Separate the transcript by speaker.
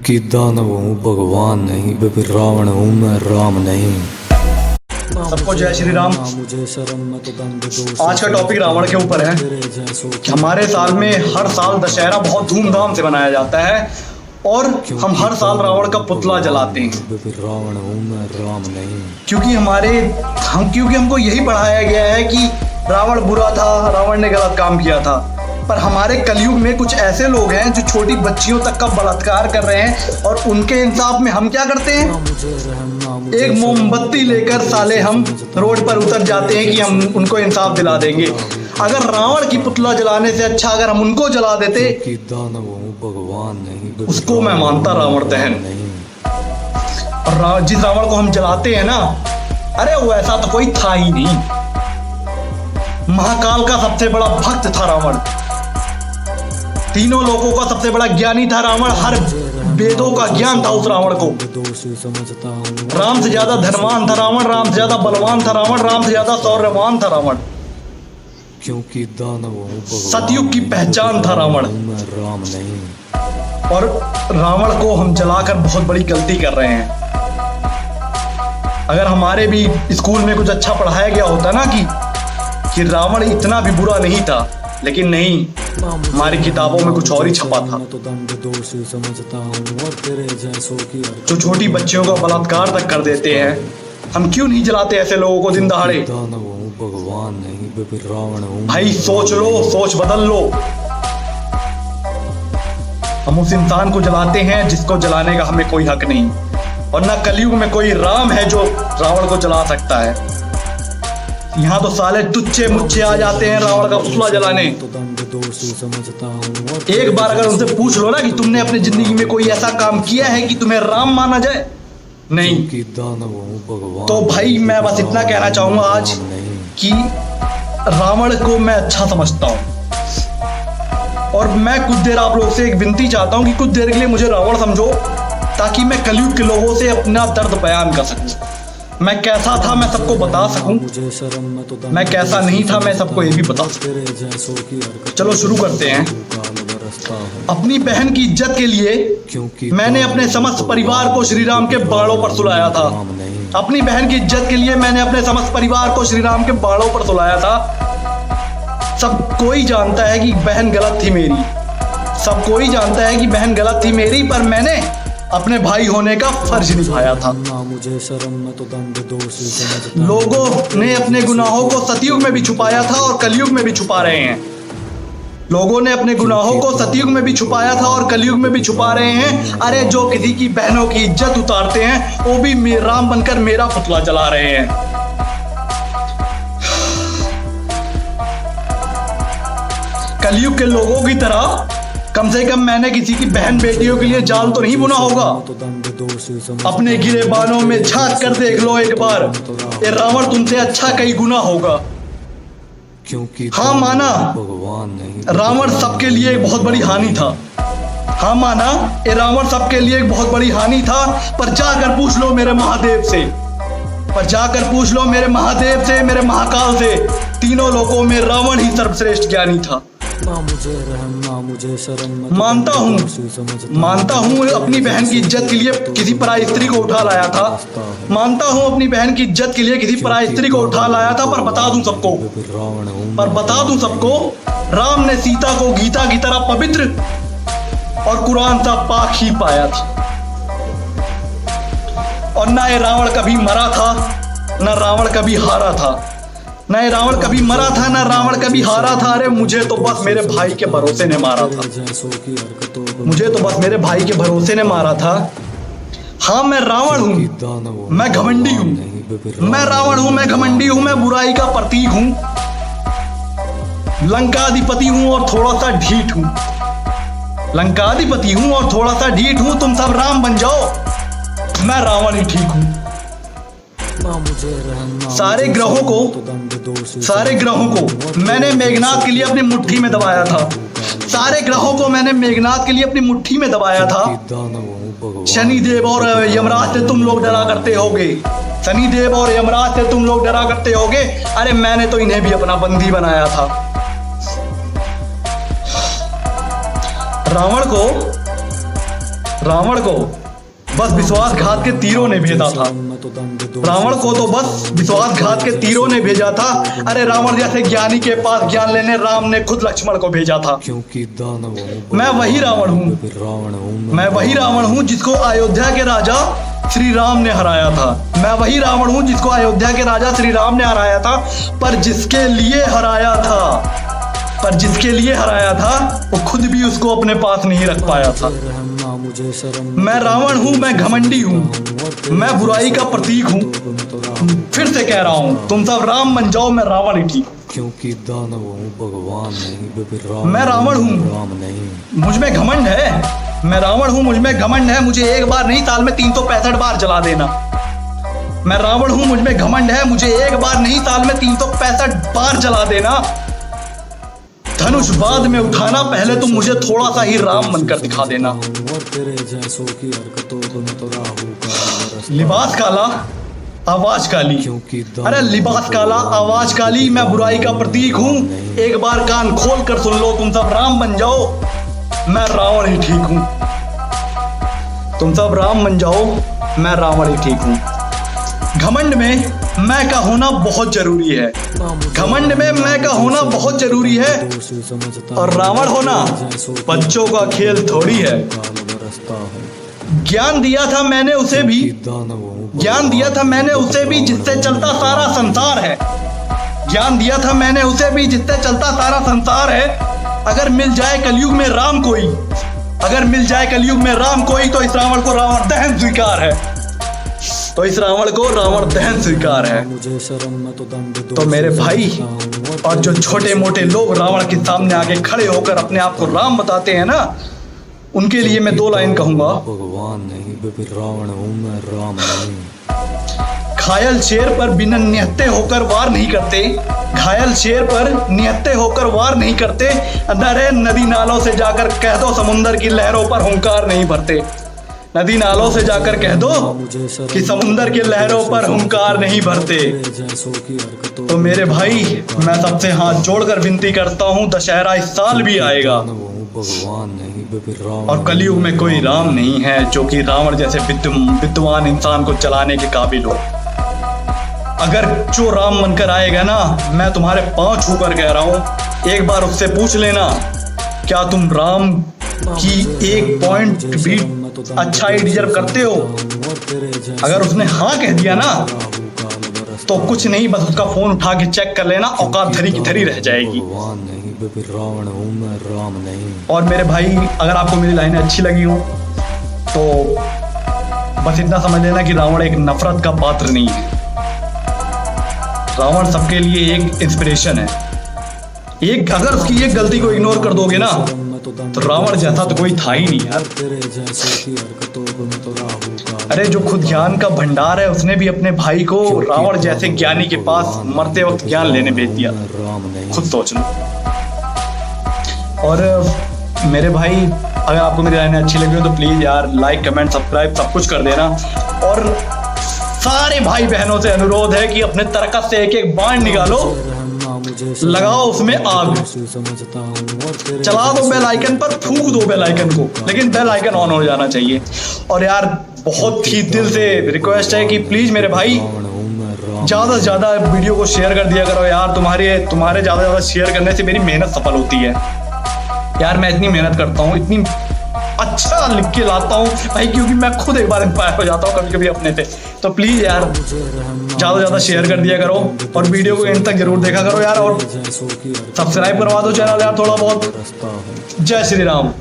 Speaker 1: क्योंकि दानव हूँ भगवान नहीं, बेबी रावण हूँ मैं राम नहीं।
Speaker 2: सबको जय श्री राम। आज का टॉपिक रावण के ऊपर है कि हमारे साल में हर साल दशहरा बहुत धूमधाम से मनाया जाता है और हम हर साल रावण का पुतला जलाते हैं।
Speaker 1: रावण हूँ मैं राम नहीं।
Speaker 2: क्योंकि हमको यही पढ़ाया गया है कि रावण बुरा था, रावण ने गलत काम किया था। पर हमारे कलयुग में कुछ ऐसे लोग हैं जो छोटी बच्चियों तक का बलात्कार कर रहे हैं और उनके इंसाफ में हम क्या करते हैं, एक मोमबत्ती लेकर साले हम रोड पर उतर जाते हैं कि हम उनको इंसाफ दिला देंगे। अगर रावण की पुतला जलाने से अच्छा अगर हम उनको जला देते,
Speaker 1: भगवान नहीं,
Speaker 2: उसको मैं मानता रावण दहन। और जिस रावण को हम जलाते हैं ना, अरे वो ऐसा तो कोई था ही नहीं। महाकाल का सबसे बड़ा भक्त था रावण, तीनों लोगों का सबसे बड़ा ज्ञानी था रावण, हर वेदों का ज्ञान था उस रावण को। राम से ज्यादा धनवान था रावण, राम से ज्यादा बलवान था रावण, राम से ज्यादा शौर्यवान था रावण।
Speaker 1: क्योंकि दानव
Speaker 2: सतयुग की पहचान था रावण।
Speaker 1: राम नहीं।
Speaker 2: और रावण को हम जलाकर बहुत बड़ी गलती कर रहे हैं। अगर हमारे भी स्कूल में कुछ अच्छा पढ़ाया गया होता ना कि रावण इतना भी बुरा नहीं था, लेकिन नहीं, हमारी किताबों में कुछ और ही छपा था। जो छोटी बच्चियों का बलात्कार तक कर देते हैं, हम क्यों नहीं जलाते ऐसे लोगों को दिन दहाड़े?
Speaker 1: भगवान नहीं, रावण हूँ
Speaker 2: भाई सोच लो, सोच बदल लो। हम उस इंसान को जलाते हैं जिसको जलाने का हमें कोई हक नहीं, और ना कलयुग में कोई राम है जो रावण को जला सकता है। यहाँ तो साले तुच्छे मुच्छे आ जाते हैं रावण का पुतला जलाने। एक बार अगर उनसे पूछ लो ना कि तुमने अपनी जिंदगी में कोई ऐसा काम किया है कि तुम्हें राम माना जाए, नहीं। तो भाई मैं बस इतना कहना चाहूंगा आज कि रावण को मैं अच्छा समझता हूं, और मैं कुछ देर आप लोग से एक विनती चाहता हूं कि कुछ देर के लिए मुझे रावण समझो, ताकि मैं कलयुग के लोगों से अपना दर्द बयान कर सकूं। मैं कैसा था मैं सबको बता सकूं, मैं कैसा नहीं था मैं सबको ये भी बता सकूं। चलो शुरू करते हैं। अपनी बहन की इज्जत के लिए मैंने अपने समस्त परिवार को श्री राम के बाणों पर सुलाया था। अपनी बहन की इज्जत के लिए मैंने अपने समस्त परिवार को श्री राम के बाणों पर सुलाया था। सब कोई जानता है कि बहन गलत थी मेरी, सब कोई जानता है कि बहन गलत थी मेरी, पर मैंने अपने भाई होने का फर्ज निभाया था। लोगों ने अपने गुनाहों को सतयुग में भी छुपाया था और कलयुग में भी छुपा रहे हैं। लोगों ने अपने गुनाहों को सतयुग में भी छुपाया था और कलयुग में भी छुपा रहे हैं। अरे जो किसी की बहनों की इज्जत उतारते हैं वो भी राम बनकर मेरा पुतला जला रहे हैं। कलयुग के लोगों की तरह कम से कम मैंने किसी की बहन बेटियों के लिए जाल तो नहीं बुना होगा। अपने गिरे बानों में झांक कर देख लो एक बार, ये रावण तुमसे अच्छा कई गुना होगा।
Speaker 1: क्योंकि
Speaker 2: हाँ माना, रावण सबके लिए एक बहुत बड़ी हानि था। हाँ माना, ये रावण सबके लिए एक बहुत बड़ी हानि था, पर जाकर पूछ लो मेरे महादेव से, पर जाकर पूछ लो मेरे महादेव से, मेरे महाकाल से, तीनों लोगों में रावण ही सर्वश्रेष्ठ ज्ञानी था। मानता हूँ अपनी बहन की इज्जत के लिए किसी पराई स्त्री को उठा लाया था। मानता हूँ अपनी बहन की इज्जत के लिए किसी पराई स्त्री को उठा लाया था, पर बता दूं सबको, राम ने सीता को गीता की तरह पवित्र और कुरान सा पाक ही पाया था। और ना ये रावण कभी मरा था, ना रावण कभी हारा था, ना ये रावण कभी मरा था, ना रावण कभी हारा था। अरे मुझे तो बस मेरे भाई के भरोसे ने मारा था, मुझे तो बस मेरे भाई के भरोसे ने मारा था। हाँ मैं रावण हूँ, मैं घमंडी हूँ, मैं रावण हूँ, मैं घमंडी हूँ, मैं बुराई का प्रतीक हूँ, लंकाधिपति हूँ और थोड़ा सा ढीठ हूँ। लंकाधिपति हूँ और थोड़ा सा ढीठ हूँ। तुम सब राम बन जाओ, मैं रावण ही ठीक हूँ। सारे ग्रहों को मैंने मेघनाथ के लिए अपनी मुट्ठी में दबाया था। सारे ग्रहों को मैंने मेघनाथ के लिए अपनी मुट्ठी में दबाया था। शनिदेव और यमराज से तुम लोग डरा करते होगे, शनिदेव और यमराज से तुम लोग डरा करते होगे। अरे मैंने तो इन्हें भी अपना बंदी बनाया था। रावण को बस विश्वासघात के तीरों ने भेजा था। रावण को तो बस विश्वासघात के तीरों ने भेजा था। अरे रावण जैसे ज्ञानी के पास ज्ञान लेने राम ने खुद लक्ष्मण को भेजा था।
Speaker 1: क्योंकि दानव
Speaker 2: मैं वही रावण हूँ, मैं वही रावण हूँ जिसको अयोध्या के राजा श्री राम ने हराया था। मैं वही रावण हूँ जिसको अयोध्या के राजा श्री राम ने हराया था। पर जिसके लिए हराया था वो खुद भी उसको अपने पास नहीं रख पाया था। मैं रावण हूँ, मैं घमंडी हूँ, मैं बुराई का प्रतीक हूँ। फिर से कह रहा हूँ, तुम सब राम बन जाओ, मैं रावण ही ठीक।
Speaker 1: क्योंकि दानव हूँ भगवान नहीं,
Speaker 2: मैं रावण हूँ,
Speaker 1: राम नहीं।
Speaker 2: मुझ में घमंड है। मैं रावण हूँ, मुझ में घमंड है। मुझे एक बार नहीं साल में 365 बार जला देना। मैं रावण हूँ, मुझ में घमंड है। मुझे एक बार नहीं साल में 365 बार जला देना। धनुष बाद में उठाना, पहले तुम मुझे थोड़ा सा ही राम बनकर दिखा देना। लिबास काला आवाज काली, अरे लिबास काला आवाज काली, मैं बुराई का प्रतीक हूँ। एक बार कान खोल कर सुन लो, तुम सब राम बन जाओ, मैं रावण ही ठीक हूँ। तुम सब राम बन जाओ, मैं रावण ही ठीक हूँ। घमंड में मैं का होना बहुत जरूरी है। घमंड में मैं का होना बहुत जरूरी है। और रावण होना बच्चों का खेल थोड़ी है। ज्ञान दिया था मैंने उसे भी, ज्ञान दिया था मैंने उसे भी जिससे चलता सारा संसार है। ज्ञान दिया था मैंने उसे भी जिससे चलता सारा संसार है। अगर मिल जाए कलयुग में राम कोई, अगर मिल जाए कलयुग में राम कोई, तो इस रावण को रावण दहन स्वीकार है। तो इस रावण को रावण दहन स्वीकार है। तो मेरे भाई और जो छोटे मोटे लोग रावण के सामने आके खड़े होकर अपने आप को राम बताते हैं ना, उनके लिए मैं 2 लाइन कहूंगा।
Speaker 1: भगवान नहीं, रावण हूँ मैं, राम नहीं।
Speaker 2: घायल शेर पर बिना निहत्ते होकर वार नहीं करते। घायल शेर पर निहत्ते होकर वार नहीं करते। अंदर नदी नालों से जाकर कह दो, समुंदर की लहरों पर हुंकार नहीं भरते। नदी नालों से जाकर कह दो कि समुंदर के लहरों पर हुंकार नहीं भरते। तो मेरे भाई, मैं सबसे हाथ जोड़कर विनती करता हूँ, दशहरा इस साल भी आएगा और कलयुग में कोई राम नहीं है जो कि रावण जैसे विद्वान इंसान को चलाने के काबिल हो। अगर जो राम बनकर आएगा ना, मैं तुम्हारे पांव छूकर कह रहा हूँ, एक बार उससे पूछ लेना, क्या तुम राम की एक पॉइंट भी अच्छा ही डिजर्व करते हो? अगर उसने हाँ कह दिया ना, तो कुछ नहीं, बस उसका फोन उठा के चेक कर लेना, औकात धरी की धरी रह जाएगी।
Speaker 1: रावण हूँ मैं, राम नहीं।
Speaker 2: और मेरे भाई, अगर आपको मेरी लाइनें अच्छी लगी हो तो बस इतना समझ लेना कि रावण एक नफरत का पात्र नहीं है। रावण सबके लिए एक इंस्पिरेशन है। एक अगर उसकी एक गलती को इग्नोर कर दोगे ना, तो रावण जैसा तो कोई था ही नहीं यार। अरे जो खुद ज्ञान का भंडार है, उसने भी अपने भाई को रावण जैसे ज्ञानी के पास मरते वक्त ज्ञान लेने भेज दिया। खुद सोच लो। और मेरे भाई, अगर आपको मेरी लाइनें अच्छी लगी हो तो प्लीज यार लाइक, कमेंट, सब्सक्राइब सब कुछ कर देना। और सारे भाई बहनों से अनुरोध है कि अपने तरकस से एक एक बाण निकालो, लगाओ उसमें आग, चला दो बेल आइकन पर, फूंक दो बेल आइकन को, लेकिन बेल आइकन ऑन हो जाना चाहिए। और यार बहुत ही दिल से रिक्वेस्ट है कि प्लीज मेरे भाई ज्यादा से ज्यादा वीडियो को शेयर कर दिया करो यार। तुम्हारे ज्यादा से ज्यादा शेयर करने से मेरी मेहनत सफल होती है यार। मैं इतनी मेहनत करता हूँ, इतनी अच्छा लिख के लाता हूँ भाई, क्योंकि मैं खुद एक बार इंस्पायर हो जाता हूँ कभी कभी अपने से। तो प्लीज यार ज्यादा से ज्यादा शेयर कर दिया करो और वीडियो को एंड तक जरूर देखा करो यार। और सब्सक्राइब करवा दो चैनल यार थोड़ा बहुत। जय श्री राम।